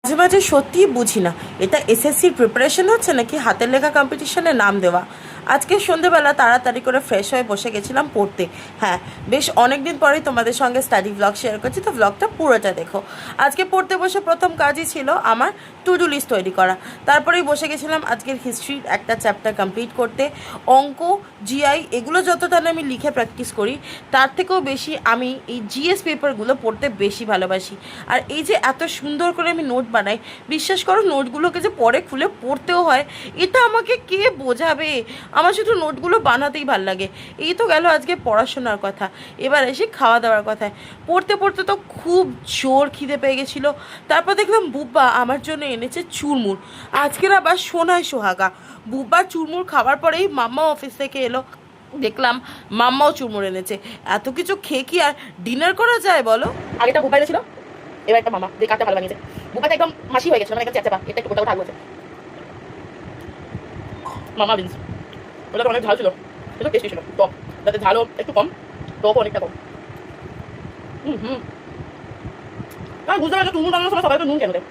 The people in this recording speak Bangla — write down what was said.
মাঝে মাঝে সত্যিই বুঝি না এটা এসএসসির প্রিপারেশন হচ্ছে নাকি হাতের লেখা কম্পিটিশনে নাম দেওয়া। আজকে সন্ধেবেলা তাড়াতাড়ি করে ফ্রেশ হয়ে বসে গেছিলাম পড়তে। হ্যাঁ, বেশ অনেক দিন পরেই তোমাদের সঙ্গে স্টাডি ব্লগ শেয়ার করছি, তো ব্লগটা পুরোটা দেখো। আজকে পড়তে বসে প্রথম কাজই ছিল আমার টু ডু লিস্ট তৈরি করা। তারপরেই বসে গেছিলাম আজকের হিস্ট্রির একটা চ্যাপ্টার কমপ্লিট করতে। অঙ্ক, জিআই এগুলো যতটা না আমি লিখে প্র্যাকটিস করি, তার থেকেও বেশি আমি এই জিএস পেপারগুলো পড়তে বেশি ভালোবাসি। আর এই যে এত সুন্দর করে আমি নোট বানাই, বিশ্বাস করো নোটগুলোকে যে পরে খুলে পড়তেও হয় এটা আমাকে কে বোঝাবে। আমার শুধু নোটগুলো বানাতেই ভাল লাগে। এই তো গেল আজকে পড়াশোনার কথা, এবার এসে খাওয়া দাওয়ার কথায়। পড়তে পড়তে তো খুব জোর খিদে পেয়ে গেছিলো। তারপর দেখলাম বুব্বা আমার জন্য এনেছে চুরমুর। আজকের আবার সোনায় সোহাগা। বুব্বার চুরমুর খাবার পরেই মাম্মা অফিস থেকে এলো, দেখলাম মাম্মাও চুরমুর এনেছে। এত কিছু খেয়ে কি আর ডিনার করা যায় বলো? আগেটা বুব্বা এনেছিল, এবার একটা মামা, যে কাজটা ভালো বানিয়েছে। বুব্বাটা একদম হাসি হয়ে গেছে, মানে একদম চেঁচা, এটা একটু কোথাও থাকবে। মামা বিনস ওটা তো অনেক ঝাল ছিল, একটু টেস্টি ছিল, টক, যাতে ঝালও একটু কম, টকও অনেকটা কম। হুম, আর বুঝতে পারছো চুরমুর বানানোর সময় সবাই তো নুন কেন দেয়?